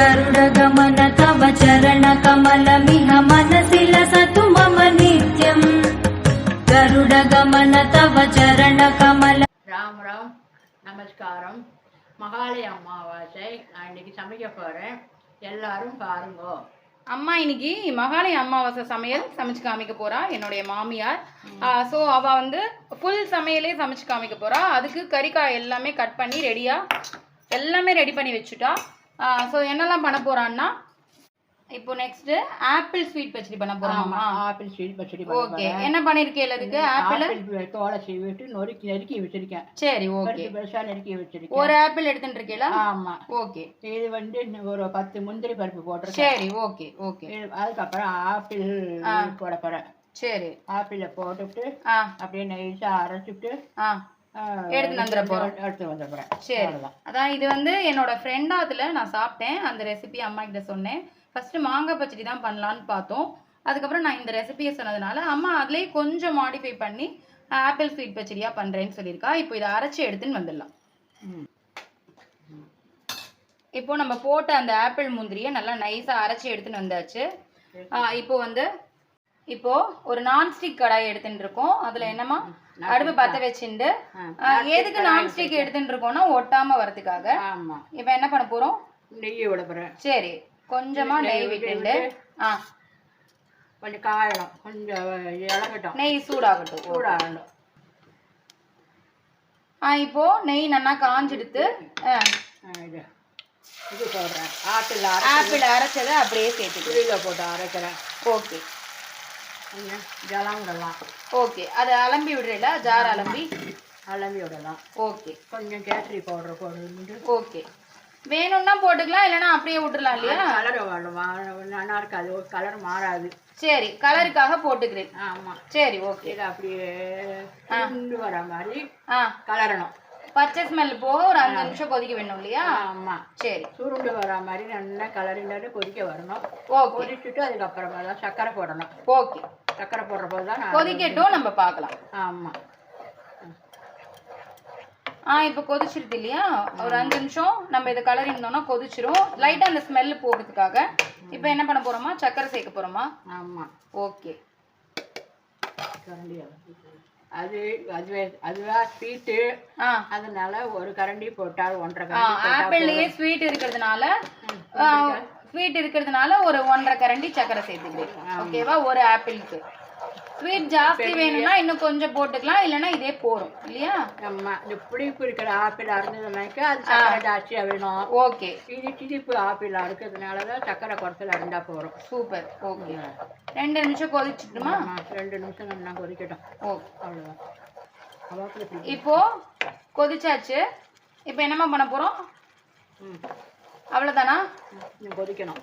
गरुडगमन तव चरणकमलमिह मनसि लसतु मम नित्यम् गरुडगमन तव चरणकमल राम राम நமஸ்காரம். மகாலய அமாவாசை. நான் இன்னைக்கு சமைக்க போறேன், எல்லாரும் பாருங்க. அம்மா இன்னைக்கு மகாலய அமாவாசை சமையல் சமைச்சு காமிக்க போறா என்னுடைய மாமியார். ஸோ அவ வந்து ஃபுல் சமையலே சமைச்சு காமிக்க போறா. அதுக்கு கறிக்காய் எல்லாமே கட் பண்ணி எல்லாமே ரெடி பண்ணி வச்சுட்டா. ஸோ என்னெல்லாம் பண்ண போறான்னா, இப்போ நெக்ஸ்ட் ஆப்பிள் ஸ்வீட் பச்சடி பண்ண போறோமா? ஆப்பிள் ஸ்வீட் பச்சடி. ஓகே, என்ன பண்ணிருக்கேன்? அதுக்கு ஆப்பிள் தோலை சீவிட்டு நறுக்கி வச்சிருக்கேன். சரி, ஓகே. பெருசா நறுக்கி வச்சிருக்கேன். ஒரு ஆப்பிள் எடுத்துட்டு இருக்கீங்களா? ஆமா. ஓகே. இது வந்து ஒரு 10 முந்திரி பருப்பு போட்டிருக்கேன். சரி, ஓகே ஓகே. அதுக்கப்புறம் ஆப்பிள் போட போறேன். சரி, ஆப்பிள போட்டுட்டு அப்படியே நைஸா அரைச்சிட்டு எடுத்து வந்துட போறேன். சரி, அதான் இது வந்து என்னோட ஃப்ரெண்டாத்துல நான் சாப்பிட்டேன். அந்த ரெசிபி அம்மா கிட்ட சொன்னேன். ஃபர்ஸ்ட் மாங்காய் பச்சடி தான் பண்ணலான்னு பார்த்தோம். அதுக்கப்புறம் நான் இந்த ரெசிபியை சொன்னதுனால அம்மா அதுலேயே கொஞ்சம் மாடிஃபை பண்ணி ஆப்பிள் ஸ்வீட் பச்சடியா பண்றேன்னு சொல்லியிருக்கா. இப்போ இதை அரைச்சி எடுத்துன்னு வந்துடலாம். இப்போ நம்ம போட்ட அந்த ஆப்பிள் முந்திரியை நல்லா நைஸா அரைச்சி எடுத்துன்னு வந்தாச்சு. இப்போ ஒரு நான்ஸ்டிக் கடாய் எடுத்துட்டு இருக்கோம். அதுல என்னமா அடுப்பு பத்த வச்சுட்டு, எதுக்கு நான்ஸ்டிக் எடுத்துட்டு இருக்கோம்னா ஒட்டாம வரதுக்காக. இப்ப என்ன பண்ண போறோம்? நெய் விட போறேன். சரி, கொஞ்சமா நெய் விட்டுண்டு கொஞ்சம் காயணும், கொஞ்சம் இளகட்டும், நெய் சூடாகட்டும். இப்போ நெய் நல்லா காஞ்சிடுத்து. இது போடுறேன். ஆப்பிள் அரைச்சதை அப்படியே சேர்த்து போட்டு அரைக்கிறேன். ஓகே. ஜலம் விடலாம். ஓகே, அதை அலம்பி விடுறீல? ஜார் அலம்பி விடலாம். ஓகே. கொஞ்சம் கேசரி பவுடர் போடுறது. ஓகே, வேணும்னா போட்டுக்கலாம், இல்லைன்னா அப்படியே விட்டுலாம் இல்லையா? கலர் நல்லா இருக்காது, கலர் மாறாது. சரி, கலருக்காக போட்டுக்கிறேன். ஆமா, சரி, ஓகே. இதை அப்படியே வர மாதிரி கலரணும். பச்சை ஸ்மெல் போக ஒரு 5 நிமிஷம் கொதிக்க வேணும் இல்லையா? ஆமா, சரி. சுருண்டு வர மாதிரி நல்லா கலரிட்டு கொதிக்க வரணும். கொதிச்சுட்டு அதுக்கப்புறமா தான் சர்க்கரை போடணும். ஓகே, சர்க்கரை போடுற போது தான் கொதிக்கட்டும், நம்ம பார்க்கலாம். ஆமா. இப்போ கொதிச்சிருது இல்லையா? ஒரு 5 நிமிஷம் நம்ம இதை கலரி இருந்தோம்னா கொதிச்சிரும். லைட்டா அந்த ஸ்மெல் போகிறதுக்காக இப்போ என்ன பண்ண போறோமா? சர்க்கரை சேர்க்க போறோமா? ஆமா, ஓகே. அதுவா ஸ்வீட்டு, அதனால ஒரு கரண்டி போட்டால் 1.5 கரண்டி. ஆப்பிள்லயே ஸ்வீட் இருக்கிறதுனால ஒரு 1.5 கரண்டி சர்க்கரை சேர்த்துக்கிறேன். ஓகேவா? ஒரு ஆப்பிளுக்கு. ஸ்வீட் ஜாஸ்தி வேணும்னா இன்னும் கொஞ்சம் போட்டுக்கலாம், இல்லைன்னா இதே போறோம் இல்லையா? ஆமா, இந்த புளிப்பு இருக்கிற ஆப்பிள் அரைஞ்சதுனாக்கா அது சர்க்கரை ஜாஸ்தியா வேணும். ஓகே. இது திதிப்பு ஆப்பிள் அரைக்கிறதுனாலதான் சர்க்கரை குறைச்சல் இருந்தா போறோம். சூப்பர். ஓகே, 2 நிமிஷம் கொதிச்சுட்டுமா? 2 நிமிஷம் நல்லா கொதிக்கட்டும். ஓகே, அவ்வளவுதான். இப்போ கொதிச்சாச்சு. இப்போ என்னமா பண்ண போறோம்? அவ்வளவுதானா? கொதிக்கணும்.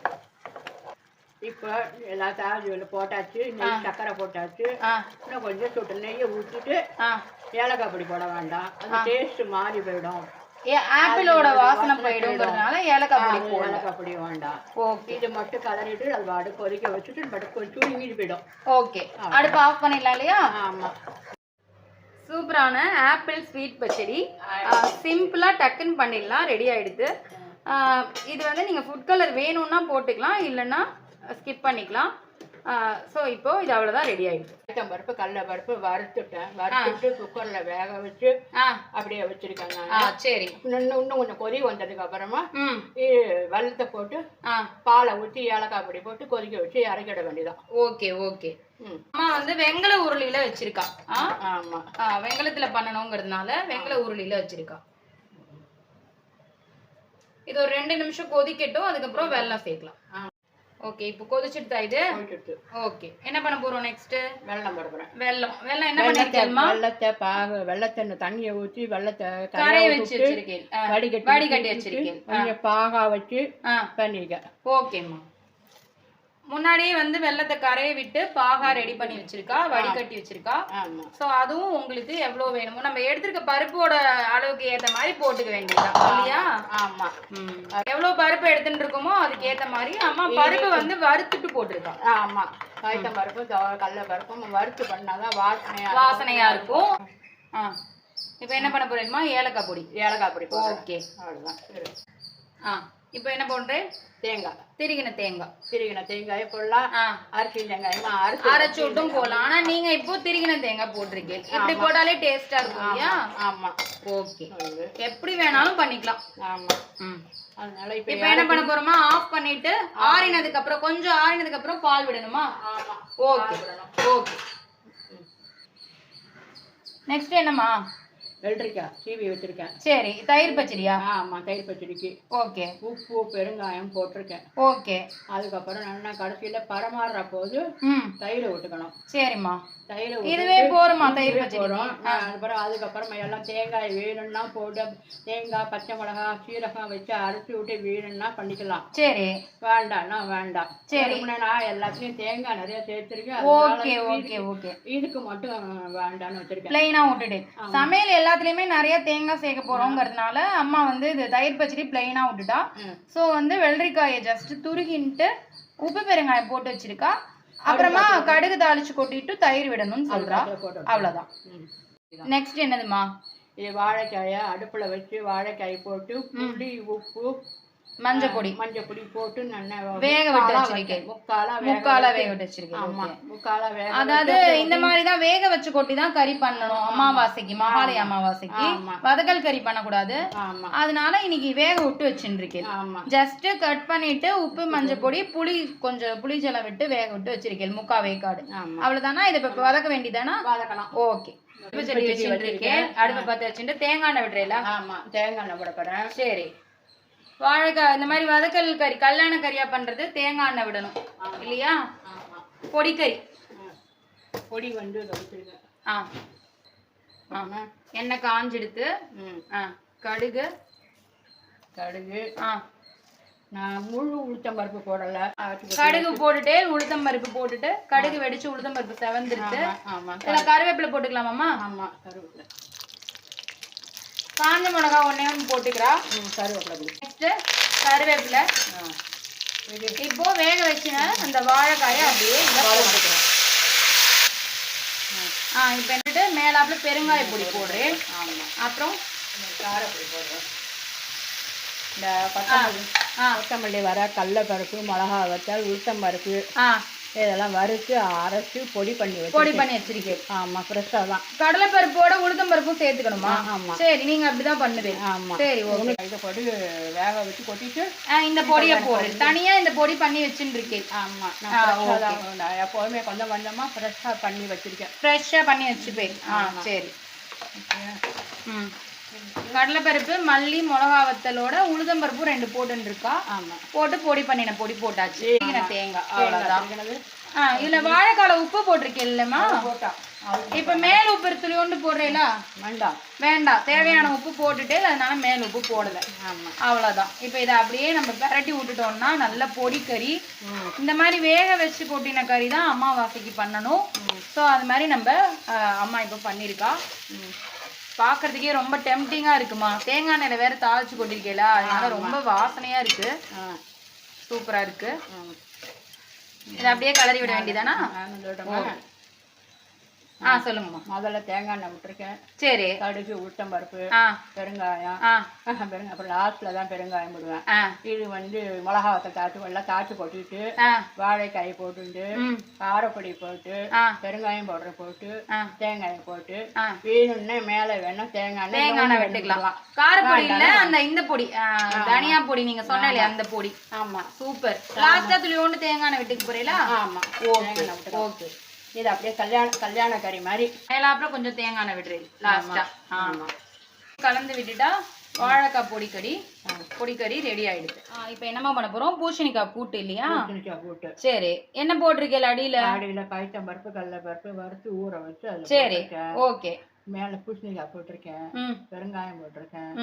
இப்போ எல்லா தாஜியில் போட்டாச்சு, நெய் சர்க்கரை போட்டாச்சு. இன்னும் கொஞ்சம் சுட்டு நெய்யை ஊற்றிட்டு ஏலக்காய் பொடி போட வேண்டாம், அந்த டேஸ்ட் மாறி போயிடும். ஆப்பிளோட வாசனை போயிடும்ங்கிறதுனால ஏலக்காய் பொடி வேண்டாம். ஓகே, இது மட்டும் கலரிட்டு அது அடுப்பு கொதிக்க வச்சுட்டு மட்டும் கொஞ்சம் சுருங்கி போயிடும். ஓகே, அடுப்பு ஆஃப் பண்ணிடலாம் இல்லையா? ஆமா. சூப்பரான ஆப்பிள் ஸ்வீட் பச்சடி சிம்பிளா டக்குன்னு பண்ணிடலாம், ரெடி ஆயிடுது. இது வந்து நீங்க ஃபுட் கலர் வேணும்னா போட்டுக்கலாம், இல்லைன்னா ஸ்கிப் பண்ணிக்கலாம். ஸோ இப்போ இது அவ்வளோதான், ரெடி ஆயிடுச்சு. ஐட்டம் பருப்பு, கடலை பருப்பு வறுத்துட்டு குக்கர்ல வேக வச்சு அப்படியே வச்சிருக்காங்க. சரி, இன்னும் கொஞ்சம் கொதி வந்ததுக்கு அப்புறமா வெள்ளத்தை போட்டு பாலை ஊற்றி ஏலக்காய் பொடி போட்டு கொதிக்க வச்சு இறக்கிட வேண்டியதான். Okay okay. அம்மா வந்து வெங்கல உருளியில வச்சிருக்கா. ஆமா, வெங்கலத்துல பண்ணணுங்கிறதுனால வெங்கல உருளியில வச்சிருக்கா. இது ஒரு 2 நிமிஷம் கொதிக்கட்டும், அதுக்கப்புறம் வெல்லம் சேர்க்கலாம். ஓகே, இப்போ கொதிச்சிடுதா இது? ஓகே, என்ன பண்ண போறோம் நெக்ஸ்ட்? வெல்லம் போடுறேன். வெல்லம் என்ன பண்ணிருக்கேன்மா? வெள்ளத்தை தண்ணியை ஊற்றி வெள்ளத்தை கரைய வச்சு வச்சிருக்கேன், வடிகட்டி வச்சிருக்கேன். கொஞ்சம் பாகா வச்சு பண்ணிருக்கேன். ஓகேம்மா. முன்னாடியே வந்து வெள்ளத்தை கரைய விட்டு பாகா ரெடி பண்ணி வச்சிருக்கா, வடிகட்டி வச்சிருக்கா. சோ அதுவும் உங்களுக்கு எவ்வளவு வேணுமோ நம்ம எடுத்துருக்க பருப்போட அளவுக்கு ஏத்த மாதிரி போட்டுக்க வேண்டியதுதான் இல்லையா? ஆமா, எவ்வளவு பருப்பு எடுத்துட்டு இருக்கோமோ அதுக்கு ஏத்த மாதிரி. அம்மா பருப்பு வந்து வறுத்துட்டு போட்டிருக்கா. ஆமா, பைத்தம் பருப்பும் கடலை பருப்பும் வறுத்து பண்ணாதான் வாசனையா இருக்கும். இப்போ என்ன பண்ண போறேன்மா? ஏலக்காய் பொடி. ஓகே, அவ்வளவுதான். இப்போ என்ன போடுறேன்? தேங்காய், திருகின தேங்காய். திருகின தேங்காயை போடலாம், அரிசி தேங்காயமா அரைச்சு விட்டும் போடலாம். ஆனா நீங்க இப்போ திருகின தேங்காய் போட்டிருக்கீங்க, இப்படி போட்டாலே டேஸ்டா இருக்கும் இல்லையா? ஆமா. ஓகே, எப்படி வேணாலும் பண்ணிக்கலாம். ஆமா. அதனால இப்போ என்ன பண்ண போறோமா, ஆஃப் பண்ணிட்டு ஆறினதுக்கு அப்புறம், கொஞ்சம் ஆறினதுக்கு அப்புறம் பால் விடணுமா? ஆமா. Okay okay. நெக்ஸ்ட் என்னம்மா? வெள்ளரிக்காய் சீவி வச்சிருக்கேன். சரி, தயிர் பச்சடியா? ஆமா, தயிர் பச்சடிக்கு. ஓகே. உப்பு பெருங்காயம் போட்டிருக்கேன். ஓகே. அதுக்கப்புறம் நல்லா கடைசியில பரமாறுற போது தயிரை விட்டுக்கணும். சரிம்மா. தயிரை இதுவே போறோமா? தயிர் பச்சடி அதுக்கப்புறமா எல்லாம் தேங்காய் வேணும்னா போட்டு, தேங்காய் பச்சை மிளகாய் சீரகம் வச்சு அரைச்சி விட்டு வேணும்னா பண்ணிக்கலாம். சரி. வேண்டாம்னா வேண்டாம். சரி, நான் எல்லாத்துலயும் தேங்காய் நிறைய சேர்த்திருக்கேன். Okay okay okay. இதுக்கு மட்டும் வேண்டாம்னு வச்சிருக்கேன். பிளைனா விட்டுட்டு சமையல் எல்லாத்துலயுமே நிறைய தேங்காய் சேர்க்க போறோங்கிறதுனால அம்மா வந்து இது தயிர் பச்சடி பிளைனா விட்டுட்டா. சோ வந்து வெள்ளரிக்காயை ஜஸ்ட் துருகின்ட்டு உப்பு பெருங்காயம் போட்டு வச்சிருக்கா. அப்புறமா கடுகு தாளிச்சு கொட்டிட்டு தயிர் விடணும்னு சொல்றா. அவ்வளவுதான். நெக்ஸ்ட் என்னதுமா? இது வாழைக்காயை அடுப்புல வச்சு வாழைக்காய் போட்டு புளி உப்பு மஞ்சள் பொடி போட்டு நல்லா வேக விட்டு வச்சிருக்கேன். முக்காலா வேக விட்டு வச்சிருக்கேன். ஆமா, முக்காலா வேக. அதாவது இந்த மாதிரி தான் வேக வச்சு கொட்டி தான் கறி பண்ணணும் அமாவாசைக்கு, மகாலய அமாவாசைக்கு. வதக்கல் கறி பண்ணக்கூடாது. அதனால இன்னைக்கு வேக விட்டு வச்சுருக்கேன். ஜஸ்ட் கட் பண்ணிட்டு உப்பு மஞ்சள் பொடி கொஞ்சம் புளிஜலம் விட்டு வேக விட்டு வச்சிருக்கேன், முக்கா வேக்காடு. அவ்வளவுதானா? இதை இப்ப வதக்க வேண்டியதானா? வதக்கலாம். ஓகே. அடுப்பை பார்த்து வச்சுட்டு தேங்காய் எண்ணெய் விடுறீங்களா? ஆமா, தேங்காய் எண்ணெய் விட போறேன். சரி. வாழைக்காய் இந்த மாதிரி வதக்கல் கறி, கல்யாண கறியா பண்றது தேங்காய் எண்ணெய் விடணும் இல்லையா? பொடிக்கறி பொடி வந்து எண்ணெய் காஞ்செடுத்து கடுகு நான் முழு உளுத்தம் பருப்பு போடல. கடுகு போட்டுட்டு உளுத்தம் பருப்பு போட்டுட்டு கடுகு வெடிச்சு உளுத்தம் பருப்பு செவந்துருட்டு கருவேப்பிலை போட்டுக்கலாமாம்மா? ஆமா, கருவேப்பிலை. காஞ்ச மிளகா ஒன்னே ஒன்று போட்டுக்கிறா. கருவேப்பிலை. நெக்ஸ்ட் கருவேப்பிலை. இப்போ வேக வச்சுன அந்த வாழைக்காயை அப்படியே போட்டுக்கிறேன். இப்போ என்னட்டு மேலாப்புல பெருங்காய பொடி போடுறேன். அப்புறம் காரப்பொடி போடுறேன். இந்த கொத்தமல்லி வர கடலைப்பருப்பு, மிளகா வத்தல், உளுத்தம் பருப்பு இதெல்லாம் வறுத்து அரைச்சு பொடி பண்ணி வச்சிருக்கேன். ஆமா, ஃப்ரெஷ்ஷா தான். கடலைப்பருப்போட உளுத்தம் பருப்பும் சேர்த்துக்கணுமா? ஆமா. சரி, நீங்க அப்படிதான் பண்ணுவீங்க. ஆமா. சரி, ஓகே. இதை போட்டு வேக வச்சு கொட்டிட்டு இந்த பொடியை போடுறேன். தனியா இந்த பொடி பண்ணி வச்சுட்டு இருக்கேன். ஆமா, நான் எப்போதுமே கொஞ்சம் கொஞ்சமா ஃப்ரெஷ்ஷா பண்ணி வச்சிருக்கேன். ஃப்ரெஷ்ஷா பண்ணி வச்சுப்பேன். சரி. கடலைப்பருப்பு, மல்லி, மிளகா வத்தலோட உளுத்தம் பருப்பு 2 போட்டுன்னு இருக்கா. போட்டு பொடி பண்ணின பொடி போட்டாச்சு. தேங்காய் அவ்வளவுதான். இதுல வாழைக்கால உப்பு போட்டிருக்கேன் இல்லம்மா? இப்ப மேல் உப்பு துளியோண்டு போடுறீங்களா? வேண்டாம், தேவையான உப்பு போட்டுட்டு அதனால மேல் உப்பு போடல. அவ்வளவுதான். இப்ப இதை அப்படியே நம்ம பிரட்டி விட்டுட்டோம்னா நல்ல பொடி கறி. இந்த மாதிரி வேக வச்சு கொட்டின கறி தான் அமாவாசைக்கு பண்ணணும். ஸோ அது மாதிரி நம்ம அம்மா இப்ப பண்ணிருக்கா. பாக்குறதுக்கே ரொம்ப டெம்டிங்கா இருக்குமா. தேங்காய் எண்ணெயில வேற தாளிச்சு கொட்டிருக்கேல, அதனால ரொம்ப வாசனையா இருக்கு. சூப்பரா இருக்கு. இதை அப்படியே கலரி விட வேண்டியதானா? சொல்லுங்கம்மா. முதல்ல தேங்காய் எண்ணெய் விட்டுருக்கேன். சரி. கடுகு, உளுத்தம் பருப்பு, பெருங்காயம். அப்புறம் லாஸ்ட்ல தான் பெருங்காயம் போடுவேன். இது வந்து மிளகா வத்தல் எல்லாம் தாச்சு கொட்டிட்டு வாழைக்காய் போட்டு காரப்பொடி போட்டு பெருங்காயம் பவுடர் போட்டு தேங்காயை போட்டு வேணும்னா மேல வேணா தேங்காய் எண்ணெய் வெட்டுக்கலாம். காரப்பொடி இல்ல, அந்த இந்த பொடி தனியா பொடி நீங்க சொன்னாலே அந்த பொடி. ஆமா, சூப்பர். லாஸ்டா துளியோண்டு தேங்காய் எண்ணெய் வெட்டுக்கு போறீங்களா? ஆமா. ஓகே. இது அப்படியே கல்யாண கறி மாதிரி மேலாப்புல கொஞ்சம் தேங்காய் எண்ணெய் விடுறீங்க லாஸ்டா. கலந்து விட்டுட்டா வாழைக்காய் பொடிக்கறி ரெடி ஆயிடுது. இப்போ என்னமா பண்ண போறோம்? பூசணிக்காய் கூட்டு இல்லையா? பூசணிக்காய் கூட்டு. சரி, என்ன போட்டிருக்கேன் அடியில பைத்தம் பருப்பு, கடலை பருப்பு வறுத்து ஊற வச்சு. சரி, ஓகே. மேல பூசணிக்காய் போட்டிருக்கேன், பெருங்காயம் போட்டிருக்கேன்,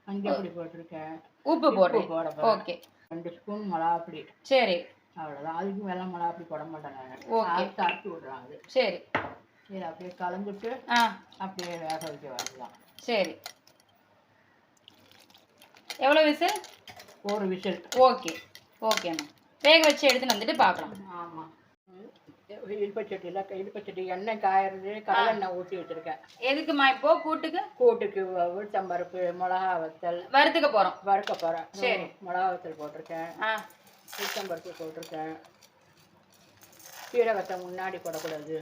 மஞ்சள் பொடி போட்டிருக்கேன், உப்பு போடுறேன். ஓகே. 2 ஸ்பூன் மிளகாப்பொடி. சரி, அவ்வளவுதான். அதுக்கு மேல மிளகாப்பொடி போட மாட்டேன், தாக்கி விடுறாங்க. சரி, இதை அப்படியே கலந்துட்டு அப்படியே வேக வைக்க வரலாம். சரி. எவ்வளவு விசில்? 1 விசில். ஓகே. ஓகேண்ணா, வேக வச்சு எடுத்துன்னு வந்துட்டு பார்க்கலாம். ஆமா, இடுப்பச்சட்டி எண்ணெய் காயறது கடலெண்ணெய் ஊற்றி வச்சிருக்கேன். எதுக்குமா இப்போ கூட்டுக்கு? கூட்டுக்கு உளுத்தம்பருப்பு, மிளகா வத்தல் வறுக்க போறேன். சரி. மிளகா வத்தல் போட்டிருக்கேன், உளுத்தம்பருப்பு போட்டிருக்கேன். சீரகத்தை முன்னாடி போடக்கூடாது,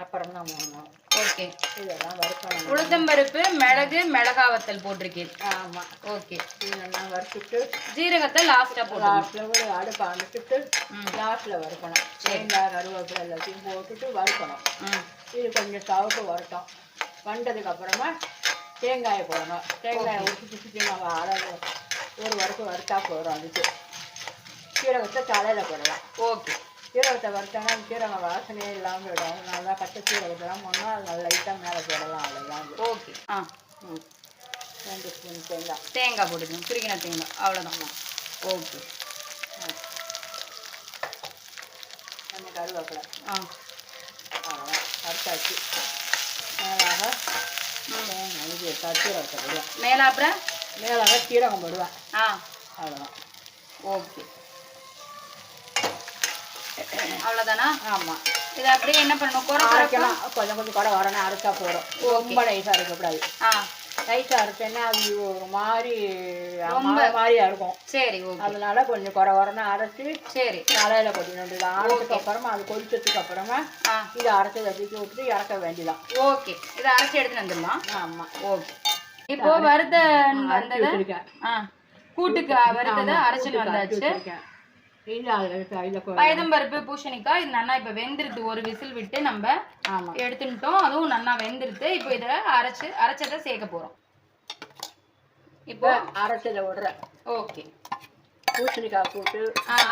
அப்புறம் தான் போடணும். ஓகே. இதெல்லாம் வறுக்கணும். உளுத்தம்பருப்பு, மிளகு, மிளகா வத்தல் போட்டிருக்கேன். ஆமாம். ஓகே. இதெல்லாம் வறுத்துட்டு ஜீரகத்தை லாஸ்ட்டாக போடணும். லாஸ்ட்டில் அடுப்பை அனுப்பிட்டு லாஸ்ட்டில் வறுக்கணும். தேங்காய் கருவேப்பிலை எல்லாத்தையும் போட்டுட்டு வறுக்கணும். இது கொஞ்சம் சவுக்கு வறுத்தோம். வந்ததுக்கப்புறமா தேங்காயை போடணும். தேங்காயை ஊற்றி நம்ம அளவு ஒரு வறுக்கு வறுத்தா போகிறோம். அதுக்கு சீரகத்தை தலையில் போடலாம். ஓகே. சீரகத்தை வறுத்தோன்னா சீரகம் வாசனையே இல்லாமல் விடும். நல்லா பச்சை சீரகத்தெல்லாம் போனால் அது நல்லா லைட்டாக மேலே போடலாம். அவ்வளோதான். ஓகே. 2 ஸ்பூன் தேங்காய் போட்டுக்கணும். துருக்கின தேங்காய், அவ்வளோதான். ஓகே. கொஞ்சம் கருவேப்பிலை, அவ்வளோதான் வறுத்தாச்சு. மேலாக இது சீரகத்தை போடுவேன். மேலாக சீரகம் போடுவேன். அவ்வளோதான். ஓகே. அவ்வளோதானா? ஆமாம். இதை அப்படியே என்ன பண்ணணும்? அரைக்கலாம். கொஞ்சம் குறை வரணும். அரைச்சா போதும். ரொம்ப நைஸாக இருக்கக்கூடாது. நைஸாக அரைச்சேன்னா அது ஒரு மாதிரியா இருக்கும். சரி. அதனால கொஞ்சம் குறை வரணும் அரைச்சி தலையில் கொட்டினது. ஆனதுக்கு அப்புறமா அது கொதிச்சதுக்கு அப்புறமா இதை அரைச்சதை தூக்கி விட்டுட்டு இறக்க வேண்டியதான். ஓகே. இதை அரைச்சி எடுத்துட்டு வந்துடலாம். ஆமாம். ஓகே. இப்போ வறுத்த கூட்டுக்கு வறுத்ததை அரைச்சிட்டு வந்தாச்சு. பயதம்பருப்பு, பூசணிக்காய் இது நல்லா இப்ப வெந்துருது. ஒரு விசில் விட்டு நம்ம எடுத்துட்டோம். அதுவும் நல்லா வெந்துருது. இப்போ இதை அரைச்சதை சேர்க்க போறோம். இப்போ அரைச்சதை விடுறேன். ஓகே. பூசணிக்காய் போட்டு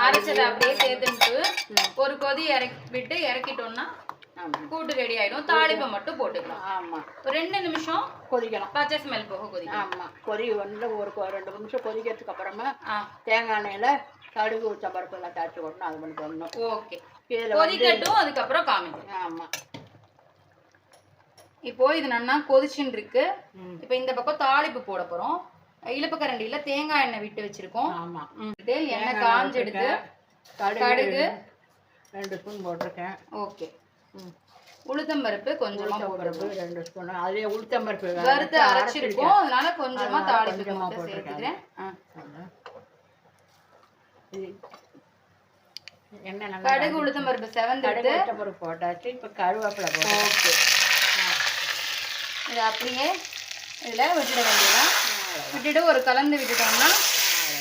அரைச்சதை அப்படியே சேர்த்துட்டு ஒரு கொதி விட்டு இறக்கிட்டோம்னா கூட்டு ரெடி ஆயிடும். தாளிப்பை மட்டும் போட்டுக்கலாம். ஆமா. 2 நிமிஷம் கொதிக்கலாம். பச்சை ஸ்மெல் போக கொதிக்கலாம். ஆமா. கொதி வந்து ஒரு 2 நிமிஷம் கொதிக்கிறதுக்கு அப்புறமா தேங்காய் எண்ணெயில கடுகு உளுத்தம்பருப்பு எல்லாம் தாளிச்சு போடணும். அது பண்ணி போடணும். ஓகே. கொதிக்கட்டும். அதுக்கப்புறம் காமிக்கும். ஆமா. இப்போ இது நல்லா கொதிச்சுன்னு இருக்கு. இப்போ இந்த பக்கம் தாளிப்பு போட போறோம். இழுப்புக்கரண்டியில தேங்காய் எண்ணெய் விட்டு வச்சிருக்கோம். ஆமா. எண்ணெய் காஞ்சு எடுத்து கடுகு 2 ஸ்பூன் போட்டிருக்கேன். ஓகே. உளுத்தம்பருப்பு கொஞ்சமா போடுறது 2 ஸ்பூன். அதே உளுத்தம்பருப்பு வறுத்து அரைச்சிருக்கோம். அதனால கொஞ்சமா தாளிப்பு போட்டுக்கிறேன். கடுகு உளுத்தம்பருப்பு செவந்துட்டு உளுத்தம்பருப்பு போட்டாச்சு. இப்போ கருவேப்பிலை போட்டோம். ஓகே. இது அப்படியே இதில் விட்டுட வேண்டியதான். விட்டுட்டு ஒரு கலந்து விட்டுட்டோம்னா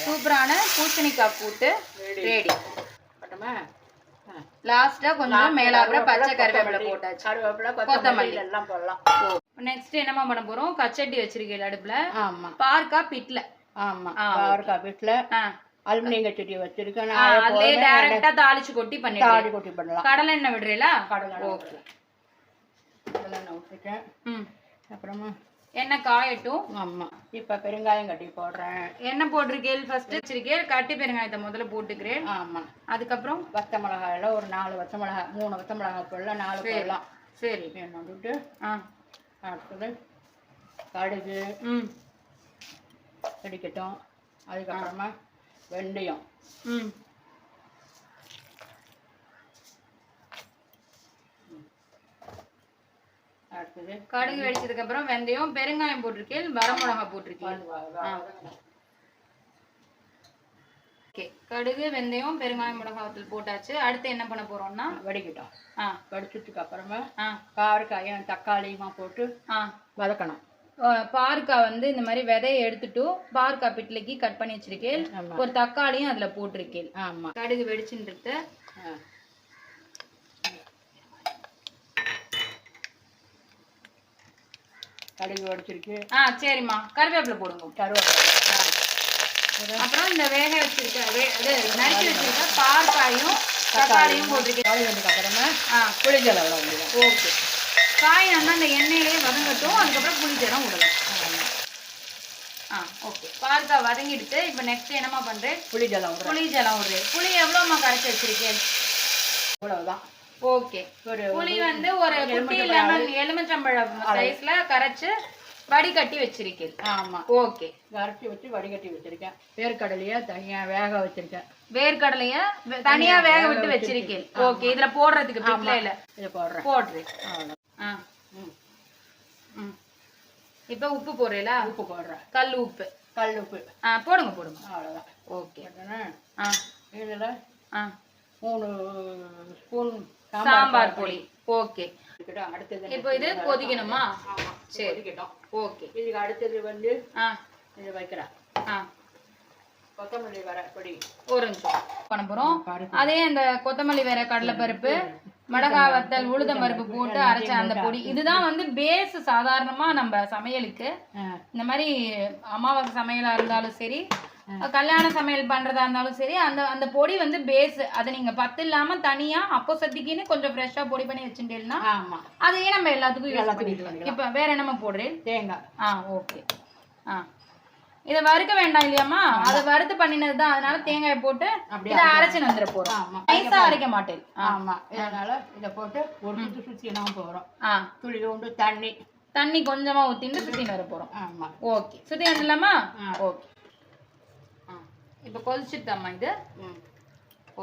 சூப்பரான பூசணிக்காய் கூட்டு ரெடி. லாஸ்டா கொஞ்சம் மேலாப்புற பச்சை கருவேப்பிலை போட்டாச்சு. கருவேப்பிலை, கொத்தமல்லி எல்லாம் போடலாம். நெக்ஸ்ட் என்னமா பண்ண போறோம்? கச்சட்டி வச்சிருக்கேன் அடுப்புல. ஆமா. பார்க்கா பிட்ல. ஆமா. பார்க்கா பிட்ல அலுமினியம் கச்சட்டி வச்சிருக்கேன். அதுலயே டைரக்டா தாளிச்சு கொட்டி பண்ணலாம். கடலை எண்ணெய் விடுறீங்களா? ஓகே. கடலை எண்ணெய் விட்டுருக்கேன். அப்புறமா எண்ணெய் காயட்டும். ஆமா. இப்ப பெருங்காயம் கட்டி போடுறேன். எண்ணெய் போட்டிருக்கேன். ஃபர்ஸ்ட் வச்சிருக்கேன். கட்டி பெருங்காயத்தை முதல்ல போட்டுக்கிறேன். ஆமா. அதுக்கப்புறம் வத்த மிளகாயில ஒரு 4 வத்த மிளகாய், 3 வத்த மிளகாய் போடலாம். 4 போடலாம். சரி. எண்ணெய் விட்டு அடுத்தது கடுகு வெடிக்கட்டும். அதுக்கப்புறமா வெந்தயம். அடுத்தது கடுகு வெடிச்சதுக்கு அப்புறம் வெந்தயம், பெருங்காயம் போட்டிருக்கேன், வரமிளகா போட்டிருக்கேன். ஓகே. கடுகு, வெந்தயம், பெருங்காயம், மிளகாத்தூள் போட்டாச்சு. அடுத்து என்ன பண்ண போறோம்னா வடிக்கட்டும். வடிச்சதுக்கு அப்புறமா பாவக்காயும் தக்காளியுமா போட்டு வதக்கணும். பாவக்காய் வந்து இந்த மாதிரி விதையை எடுத்துட்டு பாவக்காய் பிட்லைக்கு கட் பண்ணி வச்சிருக்கேன். ஒரு தக்காளியும் அதுல போட்டிருக்கேன். ஆமா. கடுகு வெடிச்சுட்டு கடுகு வடிச்சிருக்கு. சரிம்மா. கருவேப்பிலை போடுங்க. கருவேப்பிலை. அப்புறம் இந்த வேக வச்சிருக்க நறுக்கி வச்சிருக்க பாவக்காயும் தக்காளியும் போட்டிருக்கேன். அப்புறமா புளிஜலம் விட முடியும். ஓகே. காய் நல்லா அந்த எண்ணெயிலேயே வதங்கட்டும். அதுக்கப்புறம் புளிஜலம் விடலாம். ஓகே. பாவக்காய் வதங்கிடுச்சு. இப்போ நெக்ஸ்ட் என்னமா பண்றேன்? புளிஜலம் விடுறேன். புளி எவ்வளோமா கரைச்சி வச்சிருக்கேன்? இவ்வளவுதான். ஓகே. புளி வந்து ஒரு குட்டி லெமன் எலுமிச்சம்பழம் சைஸ்ல கரைச்சு வடிகட்டி வச்சிருக்கேன். ஆமா. ஓகே. அரைச்சி வச்சு வடிகட்டி வச்சிருக்கேன். வேர்க்கடலையை தனியா வேக வச்சிருக்கேன். வேர்க்கடலைய தனியா வேக விட்டு வச்சிருக்கேன். ஓகே. இதுல போடுறதுக்கு பிட்லைல இத போடுறேன். போடுறேன். அவ்வளவுதான். இப்போ உப்பு போடுறீல? உப்பு போடுறேன். கல் உப்பு. போடுங்க. அவ்வளவுதான். ஓகே. இதுல 3 ஸ்பூன் சாம்பார் பொடி. ஓகே. அடுத்தது இப்போ இது கொதிக்கணுமா? ஆமா. சரி, கொதிக்கட்டும். ஓகே. இதுக்கு அடுத்தது வந்து இது வைக்கிறேன். கொத்தமல்லி வர பொடி ஒரு நிமிஷம் பண்ண போறோம். அதே அந்த கொத்தமல்லி வேற, கடலை பருப்பு, மிளகாய் வத்தல், உளுந்தம் பருப்பு போட்டு அரைச்ச அந்த பொடி. இதுதான் வந்து பேஸ் சாதாரணமா நம்ம சமையலுக்கு. இந்த மாதிரி அமாவாசை சமையலா இருந்தாலும் சரி, கல்யாண சமையல் பண்றதா இருந்தாலும் சரி, அந்த பொடி வந்து பேஸ். அதை நீங்க பத்து இல்லாம தனியா அப்போ சத்திக்கின்னு கொஞ்சம் ஃப்ரெஷ்ஷா பொடி பண்ணி வச்சுட்டேன்னா அதையே நம்ம எல்லாத்துக்கும் யூஸ் பண்ணிக்கலாம். இப்ப வேற என்னமா போடுறேன்? தேங்காய். ஓகே. இதை வறுக்க வேண்டாம் இல்லையாமா? அதை வறுத்து பண்ணினதுதான், அதனால தேங்காயை போட்டு இதை அரைச்சு வந்துட போறோம். நைஸா அரைக்க மாட்டேன். ஆமா. இதனால இதை போட்டு ஒரு சுத்தி நம்ம போறோம். துளி உண்டு தண்ணி கொஞ்சமா ஊத்திட்டு சுத்தி வர போறோம். ஆமா. ஓகே. சுத்தி வந்துடலாமா? ஓகே. இப்ப கொதிச்சுட்டாமா இது.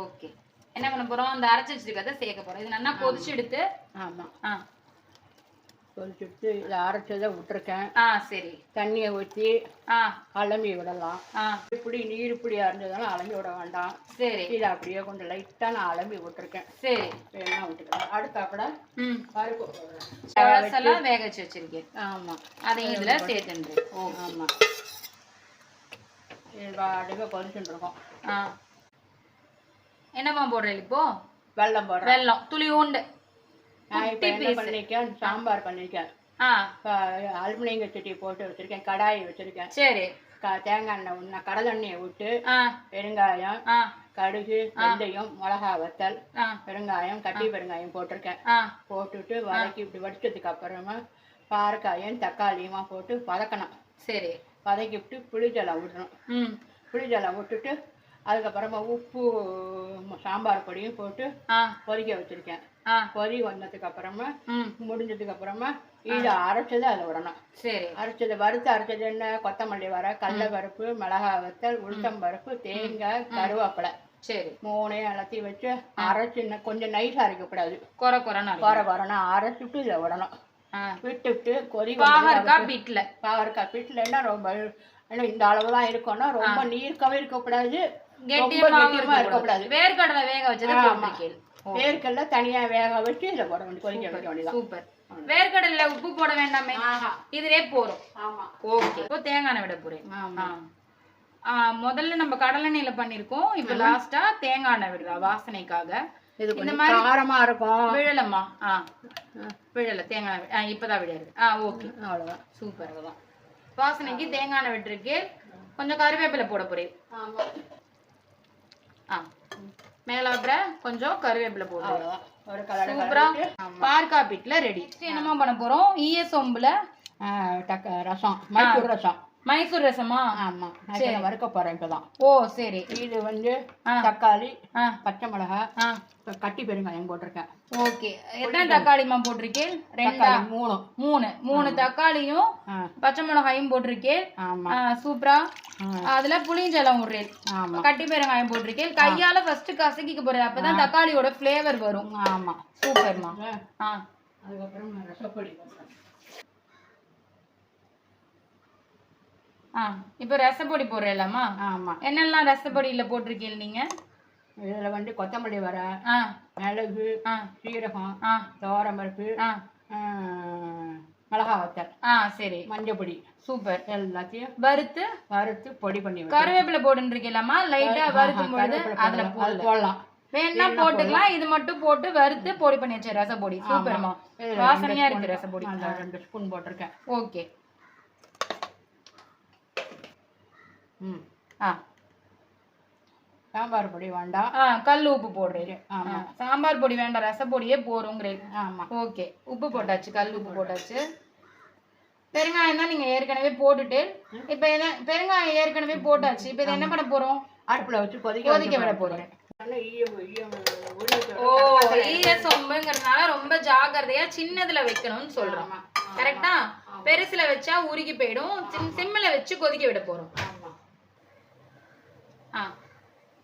ஓகே. என்ன பண்ண போறோம்? அந்த அரைச்சு வச்சிருக்கதை சேர்க்க போறோம். இது நல்லா கொதிச்சு எடுத்து கொதிச்சுட்டு இதை அரைச்சதை விட்டுருக்கேன். சரி. தண்ணியை ஊற்றி அலம்பி விடலாம். இப்படி நீர் இப்படியா இருந்ததுனால அலம்பி விட வேண்டாம். சரி. இதை அப்படியே கொஞ்சம் லைட்டா நான் அலம்பி விட்டுருக்கேன். சரி. வேணா விட்டுக்கலாம். அடுத்தாப்பட பருப்பு போடுறேன். வேக வச்சு வச்சிருக்கேன். ஆமா. அதையும் இதுல சேர்த்துன்றேன். ஆமா. அடுக்க கொதிச்சுட்டு இருக்கோம். என்னம்மா போடுறேன் இப்போ? வெல்லம் போடுறேன். வெல்லம் துளி உண்டு. பண்ணிருக்கேன். சாம்பார் பண்ணிருக்கேன். அலுமினியம் சட்டி போட்டு வச்சிருக்கேன். கடாயை வச்சிருக்கேன். சரி. தேங்காய் எண்ணெய், கடலை எண்ணெயை விட்டு பெருங்காயம், கடுகு, வெந்தயம், மிளகாய் வத்தல், பெருங்காயம், கட்டி பெருங்காயம் போட்டிருக்கேன். போட்டுட்டு வதக்கி இப்படி வடிச்சதுக்கு அப்புறமா பாறைக்காயும் தக்காளியுமா போட்டு வதக்கணும். சரி. வதக்கிவிட்டு புளிஜலம் விடணும். புளிஜலம் விட்டுட்டு அதுக்கப்புறமா உப்பு, சாம்பார் பொடியும் போட்டு கொதிக்க வச்சிருக்கேன். கொதி வந்ததுக்கு அப்புறமா முடிஞ்சதுக்கு அப்புறமா இதை அரைச்சதை அதில் விடணும். சரி. அரைச்சது வறுத்து அரைச்சது என்ன? கொத்தமல்லி வர, கடலை பருப்பு, மிளகாய் வத்தல், உளுத்தம் பருப்பு, தேங்காய், கருவேப்பிலை. சரி. 3 எல்லாத்தையும் வச்சு அரைச்சு கொஞ்சம் நைஸா அரைக்கக்கூடாது. குறை அரைச்சிட்டு இதை விடணும். விட்டுவிட்டு கொதி பாகற்காய் பிட்லன்னா ரொம்ப இந்த அளவுலாம் இருக்கணும். ரொம்ப நீர்க்கவே இருக்கக்கூடாது, கெட்டியமா இருக்கக்கூடாது. வேர்க்கடலை வேக வச்சது. வேர்க்கடலை தனியா வேக வச்சு இதை போட வேண்டிய கொதிக்க வைக்க வேண்டியது. சூப்பர். வேர்க்கடலை உப்பு போட வேண்டாமே, இதுலயே போறோம். ஆமா. ஓகே. இப்போ தேங்காய் எண்ணெய் விட போறேன். முதல்ல நம்ம கடலெண்ணெயில பண்ணிருக்கோம். இப்ப லாஸ்டா தேங்காய் எண்ணெய் விடுறா வாசனைக்காக. இந்த மாதிரி காரமா இருக்கும். விழலம்மா. விழல தேங்காய் இப்பதான் விடாது. ஓகே. அவ்வளவுதான். சூப்பர். அவ்வளவுதான். வாசனைக்கு தேங்காய் எண்ணெய் விட்டுருக்கு. கொஞ்சம் கருவேப்பிலை போட போறேன். மேல கொஞ்சம் கருவேப்பிலை போடுறோம். சூப்பரா பாற்காய் பிட்ல ரெடி. என்னமா பண்ண போறோம்? ஈயசொம்புல ரசம், மைசூர் ரசமா? ஆமா. வறுக்க போறேன் இப்பதான். ஓ சரி. இது வந்து தக்காளி, பச்சை மிளகாய், கட்டி பெருங்காயம் போட்டிருக்கேன். ஓகே. எத்தனை தக்காளிமா போட்டிருக்கேன்? 3 தக்காளியும் பச்சை மிளகாயும் போட்டிருக்கேன். சூப்பரா. அதுல புளிஞ்சலம் விடுறேன். கட்டி பெருங்காயம் போட்டிருக்கேன். கையால ஃபர்ஸ்ட் கசக்கிக்க போறேன், அப்பதான் தக்காளியோட ஃபிளேவர் வரும். ஆமா. சூப்பர்மா. அதுக்கப்புறம் ரசப்பொடி. இப்போ ரசப்பொடி போடுறேன்லாமா? ஆமா. என்னெல்லாம் ரசப்பொடியில போட்டிருக்கீங்க நீங்க? இதுல வந்து கொத்தமல்லி வர, மிளகு, சீரகம், துவரம்பருப்பு, மிளகாய் வத்தல், சரி, மஞ்சள் பொடி. சூப்பர். எல்லாத்தையும் வறுத்து பொடி பண்ணி. கருவேப்பிலை போட்டுருக்கீங்களாமா? லைட்டா வறுக்கும் பொழுது அதுல போடலாம். வேணா போட்டுக்கலாம். இது மட்டும் போட்டு வறுத்து பொடி பண்ணி வச்ச ரசப்பொடி. சூப்பர்மா. வாசனையா இருக்கு ரசப்பொடி. 2 ஸ்பூன் போட்டிருக்கேன். ஓகே. சாம்பார் பொடி வேண்டாம். கல் உப்பு போடுறேன். ஆமா. சாம்பார் பொடி வேண்டாம், ரசப்பொடியே போறோங்கிறேன். ஆமா. ஓகே. உப்பு போட்டாச்சு, கல் உப்பு போட்டாச்சு. பெருங்காயம் தான் நீங்க ஏற்கனவே போட்டுட்டு, இப்ப என்ன பெருங்காயம் ஏற்கனவே போட்டாச்சு. இப்ப இதை என்ன பண்ண போறோம்? அடுப்புல வச்சு கொதிக்க விட போறேன். ஓ, ஈய சொம்புங்கிறதுனால ரொம்ப ஜாக்கிரதையா சின்னதுல வைக்கணும்னு சொல்றோம். கரெக்டா? பெருசுல வச்சா உருகி போயிடும். சிம்மில் வச்சு கொதிக்க விட போறோம்.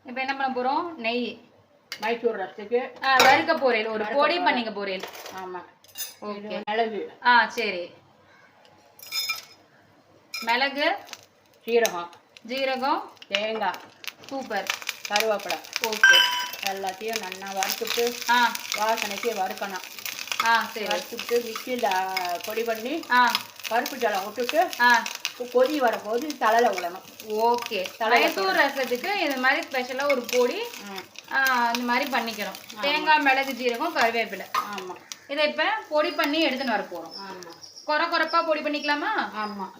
இப்போ என்ன பண்ண போறோம்? நெய், மைசூர் ரசத்துக்கு வறுக்க போறேன், ஒரு பொடி பண்ணிக்க போறேன். ஆமா. ஓகே. மிளகு, சரி. மிளகு, ஜீரகம், தேங்காய், சூப்பர், கருவேப்பிலை, ஓகே. எல்லாத்தையும் நல்லா வறுத்துட்டு வாசனைக்கு வறுக்கணும். சரி. வறுத்துட்டு மிக்சியில் பொடி பண்ணி பருப்பு ஜலம் விட்டுட்டு கொதி வரப்போது தலையில் விடணும். ஓகே. மைசூர் ரசத்துக்கு இது மாதிரி ஸ்பெஷலாக ஒரு பொடி இந்த மாதிரி பண்ணிக்கிறோம். தேங்காய், மிளகு, ஜீரகம், கருவேப்பிலை. ஆமாம். இதை இப்போ பொடி பண்ணி எடுத்துன்னு வர போகிறோம். ஆமாம். கொரப்பா பொடி பண்ணிக்கலாமா? ஆமாம்.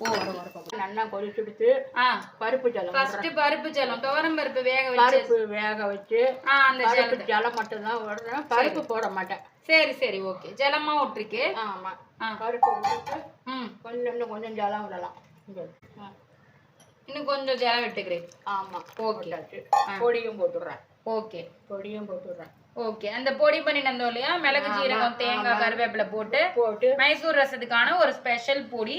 நல்லா கொதிச்சுடுத்து பருப்பு ஜலம், ஃபர்ஸ்ட் பருப்பு ஜலம், துவரம் பருப்பு வேக வச்சு அந்த பருப்பு ஜலம் மட்டும்தான் விடுறேன், பருப்பு போட மாட்டேன். சரி சரி, ஓகே. ஜலமா விட்டுருக்கு. ஆமாம். பருப்பு விட்டுட்டு இன்னும் கொஞ்சம் ஜலம் விடலாம். இன்னும் கொஞ்சம் ஜலம் விட்டுக்கிறேன். ஆமாம். ஓகே. பொடியும் போட்டுடுறேன். ஓகே. பொடியும் போட்டுடுறேன். ஓகே. அந்த பொடி பண்ணினோம் இல்லையா, மிளகு, ஜீரகம், தேங்காய், கருவேப்பிலை போட்டு மைசூர் ரசத்துக்கான ஒரு ஸ்பெஷல் பொடி.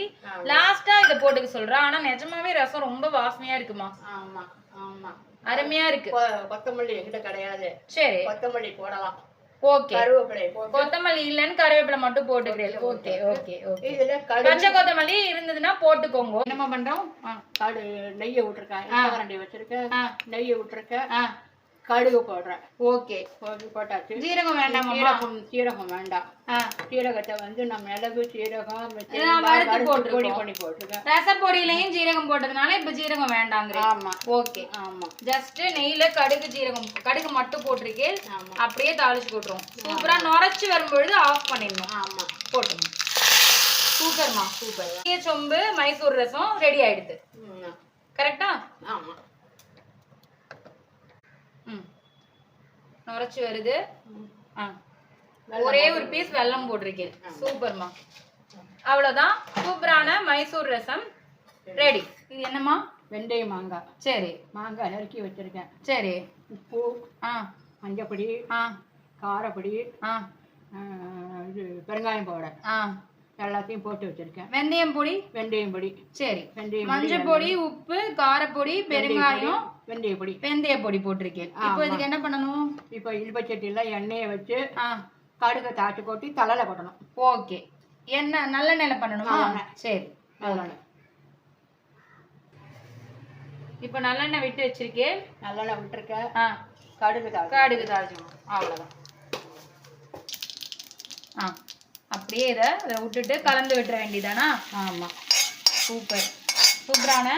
லாஸ்டா இதை போட்டுக்க சொல்றேன். ஆனா நிஜமாவே ரசம் ரொம்ப வாசனையா இருக்குமா? ஆமா ஆமா, அருமையா இருக்கு. கொத்தமல்லி என்கிட்ட கிடையாது. சரி, கொத்தமல்லி போடலாம். ஓகே. கருவேப்பிலை, கொத்தமல்லி இல்லன்னு கருவேப்பிலை மட்டும் போட்டுக்கிறேன். Okay okay okay. இதுல பச்சை கொத்தமல்லி இருந்ததுன்னா போட்டுக்கோங்க. என்னமா பண்றோம்? நெய்யை விட்டுருக்கேன், வச்சிருக்கேன், நெய்யை விட்டுருக்கேன், கடுகு போடுறேன். ஓகே. போட்டாச்சு. ஜீரகம் வேண்டாம்? சீரகம் வேண்டாம். சீரகத்தை நம்ம மிளகு, சீரகம் பொடி பண்ணி போட்டுருக்கேன். ரசப்பொடியிலையும் ஜீரகம் போட்டதுனால இப்ப ஜீரகம் வேண்டாங்க. ஆமா. ஓகே. ஆமா. ஜஸ்ட் நெய்ல கடுகு, ஜீரகம், கடுகு மட்டும் போட்டிருக்கேன். அப்படியே தாளிச்சு போட்டுரும். சூப்பரா நுரைச்சு வரும்பொழுது ஆஃப் பண்ணிடணும். ஆமா, போட்டுருங்க. சூப்பர்மா, சூப்பர். சொம்பு மைசூர் ரசம் ரெடி ஆயிடுது. கரெக்டா? ஆமா. நுரைச்சு வருது. ஒரே ஒரு பீஸ் வெல்லம் போட்டிருக்கேன். சூப்பர்மா. அவ்வளவுதான். சூப்பரான மைசூர் ரசம் ரெடி. இது என்னம்மா? வெந்தய மாங்காய். சரி, மாங்காய் நறுக்கி வச்சிருக்கேன். சரி. உப்பு, மஞ்சப்பொடி, காரப்பொடி, இது பெருங்காயம் பவுடர் எல்லாத்தையும் போட்டு வச்சிருக்கேன். வெந்தயம் பொடி. சரி. மஞ்சள் பொடி, உப்பு, காரப்பொடி, பெருங்காயம், வெந்தய பொடி போட்டிருக்கேன். இப்போ இதுக்கு என்ன பண்ணணும்? இப்போ இழுப்பச்சட்டியில் எண்ணெயை வச்சு கடுகை தாச்சி கொட்டி தலையில கொட்டணும். ஓகே. எண்ணெய் நல்லெண்ணெயில பண்ணணுமா? சரி. இப்போ நல்லெண்ணெய் விட்டு வச்சிருக்கேன். நல்லெண்ணெய் விட்டுருக்கேன். கடுகு தாளிக்கணும். அவ்வளோதான். அப்படியே இதை விட்டுட்டு கலந்து விட்டுற வேண்டியதானா? ஆமாம். சூப்பர். சூப்பரான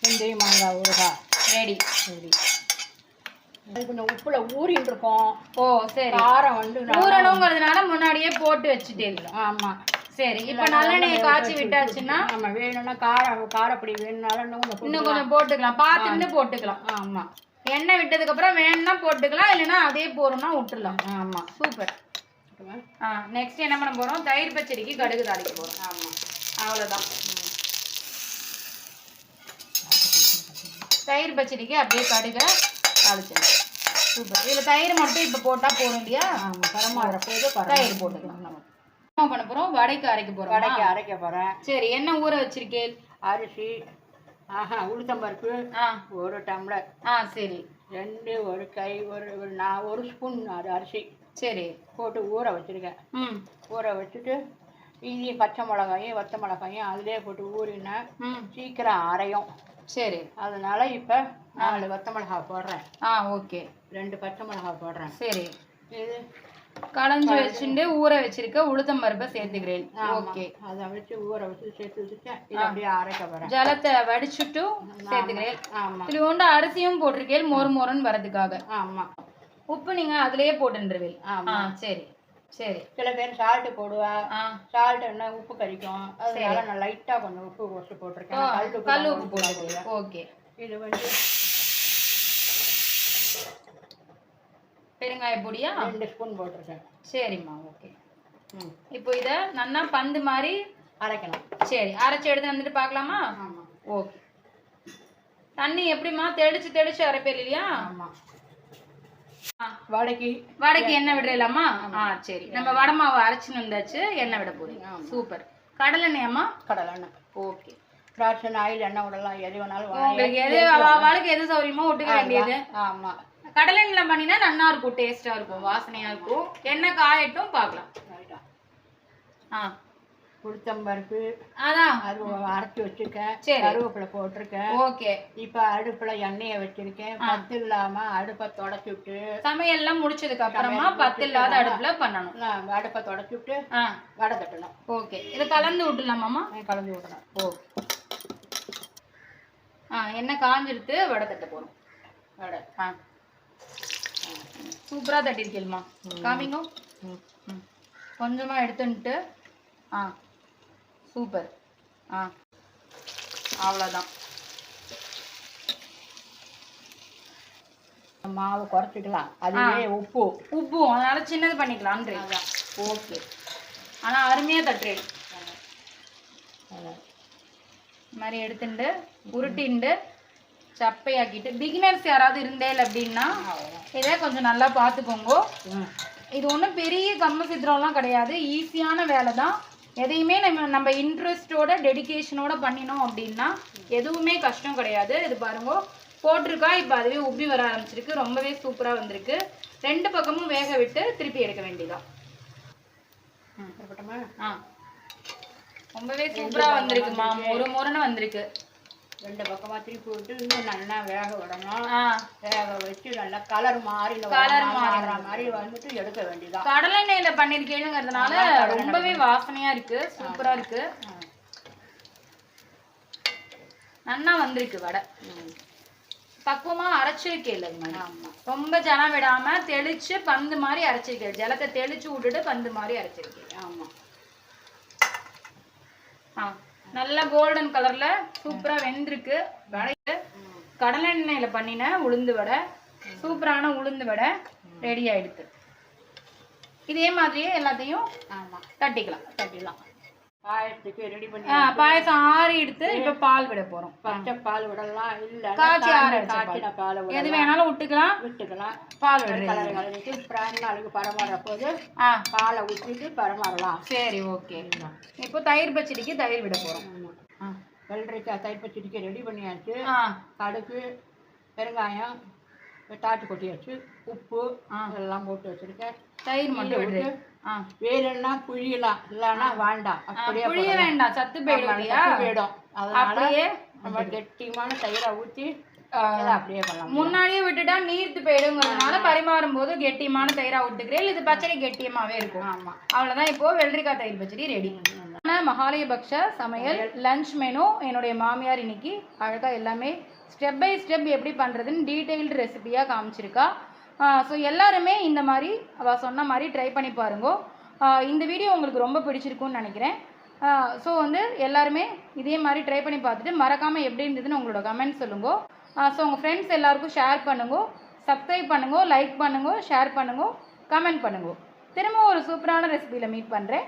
வெந்தய மாங்காய் ஊறுகாய் ரெடி. கொஞ்சம் உப்புல ஊறின்னு இருக்கும். ஓ சரி. காரம் ஊறணுங்கிறதுனால முன்னாடியே போட்டு வச்சுட்டேன். ஆமா. சரி. இப்போ நல்லெண்ணெயை காய்ச்சி விட்டாச்சுன்னா நம்ம வேணும்னா காரப்பொடி வேணும்னாலும் இன்னும் கொஞ்சம் போட்டுக்கலாம். பார்த்துட்டு போட்டுக்கலாம். ஆமா. எண்ணெய் விட்டதுக்கு அப்புறம் வேணும்னா போட்டுக்கலாம், இல்லைன்னா அதே போறோம்னா விட்டுடலாம். ஆமா. சூப்பர். நெக்ஸ்ட் என்ன பண்ண போறோம்? தயிர் பச்சடிக்கு கடுகு தாளிக்க போறோம். ஆமா, அவ்வளவுதான். தயிர் பச்சடிக்கு அப்படியே கடுகை தாளிச்சிடலாம். சூப்பர். இதுல தயிர் மட்டும் இப்ப போட்டா போதும் இல்லையா? பரமாற போது தயிர் போட்டுக்கலாம். நம்ம பண்ண போறோம்? வடைக்கு அரைக்க போறோம். வடைக்கு அரைக்க போறேன். சரி. என்ன ஊற வச்சிருக்கேன்? அரிசி, உளுத்தம்பருப்பு 1 டம்ளர். சரி. 2 ஒரு கை, ஒரு ஸ்பூன் அரிசி. சரி. போட்டு ஊற வச்சிருக்கேன். ஊற வச்சுட்டு இதையும் பச்சை மிளகாயும் வத்த மிளகாயும் அதிலே போட்டு ஊறினா சீக்கிரம் அரையும். சரி. அதனால இப்போ 4 வத்த மிளகாய் போடுறேன். ஓகே. 2 பச்சை மிளகாய் போடுறேன். சரி. இது களைஞ்சு வச்சுட்டு ஊற வச்சிருக்க உளுத்தம் பருப்பை சேர்த்துக்கிறேன். ஓகே. அதை வச்சு ஊற வச்சு சேர்த்து வச்சுட்டேன். இது அப்படியே அரைக்க போறேன். ஜலத்தை வடிச்சுட்டு சேர்த்துக்கிறேன். ஆமா. இதுல அரிசியும் போட்டிருக்கேன் மொறுன்னு வரதுக்காக. ஆமா. உப்பு நீங்க அதுலயே போட்டுருவேன். ஆமா. சரி சரி. சில பேர் சால்ட் போடுவா. சால்ட் என்ன உப்பு கறிக்கும், அதனால நான் லைட்டா கொஞ்சம் உப்பு போட்டிருக்கேன். கல் உப்பு போட்டுருக்கேன். ஓகே. இது வந்து பெருங்காய பொடியா 2 ஸ்பூன் போட்டிருக்கேன். சரிம்மா. ஓகே. இப்போ இதை நல்லா பந்து மாதிரி அரைக்கணும். சரி. அரைச்சி எடுத்து வந்துட்டு பார்க்கலாமா? ஆமாம். ஓகே. தண்ணி எப்படிமா தெளிச்சு அரைப்பேன் இல்லையா? ஆமாம். வடைக்கு எண்ணெய் விடலாமா? சரி. நம்ம வடை மாவு அரைச்சுன்னு வந்தாச்சு, எண்ணெய் விட போறீங்க. சூப்பர். கடலெண்ணெயம்மா? கடலெண்ணெய். ஓகே. ராசன் ஆயில் எண்ணெய் விடலாம், எது வேணாலும் உங்களுக்கு எது அவளுக்கு எது சௌரியமோ விட்டுக்க வேண்டியது. ஆமா. கடலெண்ணெய்ல பண்ணினா நல்லா இருக்கும், டேஸ்டா இருக்கும், வாசனையா இருக்கும். எண்ணெய் காயட்டும் பார்க்கலாம். உளுத்தம்பருப்பு அதான் அது அரைச்சி வச்சிருக்கேன். சரி. கருவேப்பிலை போட்டிருக்கேன். ஓகே. இப்ப அடுப்புல எண்ணெயை வச்சிருக்கேன். பத்து இல்லாம அடுப்பை தொடச்சி விட்டு சமையல்லாம் முடிச்சதுக்கு அப்புறமா பத்து இல்லாத அடுப்புல பண்ணணும். அடுப்பை தொடச்சி விட்டு வடை தட்டணும். ஓகே. இதை கலந்து விட்டுலாமாம்மா? கலந்து விடணும். ஓகே. எண்ணெய் காஞ்சிடுத்து வடை தட்ட போறோம். வடை சூப்பரா தட்டிருக்கேம்மா. காமிங்க. கொஞ்சமா எடுத்துட்டு சூப்பர். அவ்வளோதான். மாவு குறைச்சிக்கலாம். அதுவே உப்பு அதனால சின்னது பண்ணிக்கலான்றே. ஓகே. ஆனா அருமையா தட்டுறேன். இந்த மாதிரி எடுத்துட்டு உருட்டிண்டு சப்பையாக்கிட்டு பிகினர்ஸ் யாராவது இருந்தேல் அப்படின்னா இதை கொஞ்சம் நல்லா பார்த்துக்கோங்க. இது ஒன்றும் பெரிய கம்ம சித்திரம்லாம் கிடையாது, ஈஸியான வேலை தான். எதையுமே நம்ம இன்ட்ரெஸ்டோட டெடிகேஷனோட பண்ணினோம் அப்படின்னா எதுவுமே கஷ்டம் கிடையாது. இது பாருங்க போட்டிருக்கா, இப்போ அதுவே உப்பி வர ஆரம்பிச்சிருக்கு. ரொம்பவே சூப்பராக வந்திருக்கு. ரெண்டு பக்கமும் வேக விட்டு திருப்பி எடுக்க வேண்டியதான். ரொம்பவே சூப்பராக வந்திருக்குமா, ஒரு முறைன்னு வந்திருக்கு. ரெண்டு பக்கமா திருப்பி விட்டு இன்னும் நல்லா வேக விடணும். வேக வச்சு நல்லா கலர் மாறி மாதிரி வந்துட்டு எடுக்க வேண்டியதான். கடலெண்ணெயில பண்ணிருக்கேனுங்கிறதுனால ரொம்பவே வாசனையா இருக்கு, சூப்பரா இருக்கு. நல்லா வந்திருக்கு வடை. பக்குவமா அரைச்சிருக்கேன். ரொம்ப ஜலம் விடாம தெளிச்சு பந்து மாதிரி அரைச்சிருக்கேன். ஜலத்தை தெளிச்சு விட்டுட்டு பந்து மாதிரி அரைச்சிருக்கேன். ஆமா. நல்லா கோல்டன் கலர்ல சூப்பரா வெந்திருக்கு வடை. கடலெண்ணெயில பண்ணின உளுந்து வடை, சூப்பரான உளுந்து வடை ரெடி ஆயிடுது. இதே மாதிரியே எல்லாத்தையும் தட்டிக்கலாம். பாயசத்துக்கு ரெடி பண்ணி பாயசம் ஆறி எடுத்து இப்ப பால் விட போறோம். பச்சை பால் விடலாம், இல்ல காய்ச்சி காய்ச்சின பால் எது வேணாலும் விட்டுக்கலாம். பால் கலருக்கு பிரான்னாளுக்கு பரமாற போது பாலை ஊற்றிட்டு பரமாறலாம். சரி, ஓகே. இப்போ தயிர் பச்சடிக்கு தயிர் விட போறோம். வெள்ளரிக்காய் தயிர் பச்சடிக்கு ரெடி பண்ணியாச்சு. கடுகு, பெருங்காயம், தாட்டு கொட்டியாச்சு, உப்பு எல்லாம் போட்டு வச்சிருக்கேன். தயிர் மட்டும் விடு. வேணும்னா புழியலாம், இல்லைன்னா வேண்டாம். அப்படியே புழிய வேண்டாம், சத்து போயிடும். அதனால நம்ம கெட்டியமான தயிரை ஊற்றி அப்படியே பண்ணலாம். முன்னாடியே விட்டுட்டா நீர்த்து போயிடுங்கிறதுனால பரிமாறும் போது கெட்டியமான தயிரா விட்டுக்கிறேன். இது பச்சடி கெட்டியமாவே இருக்கும். ஆமா, அவ்வளவுதான். இப்போ வெள்ளரிக்காய் தயிர் பச்சடி ரெடி. மகாலயபக்ஷ சமையல் லஞ்ச் மெனு என்னுடைய மாமியார் இன்னைக்கு அழகா எல்லாமே ஸ்டெப் பை ஸ்டெப் எப்படி பண்றதுன்னு டீடைல்டு ரெசிபியா காமிச்சிருக்கா. ஸோ எல்லாருமே இந்த மாதிரி அவள் சொன்ன மாதிரி ட்ரை பண்ணி பாருங்க. இந்த வீடியோ உங்களுக்கு ரொம்ப பிடிச்சிருக்குன்னு நினைக்கிறேன். ஸோ வந்து எல்லாருமே இதே மாதிரி ட்ரை பண்ணி பார்த்துட்டு மறக்காமல் எப்படி இருந்ததுன்னு உங்களோட கமெண்ட் சொல்லுங்க. ஸோ உங்கள் ஃப்ரெண்ட்ஸ் எல்லாருக்கும் ஷேர் பண்ணுங்க, சப்ஸ்கிரைப் பண்ணுங்க, லைக் பண்ணுங்க, ஷேர் பண்ணுங்க, கமெண்ட் பண்ணுங்க. திரும்ப ஒரு சூப்பரான ரெசிபியில் மீட் பண்ணுறேன்.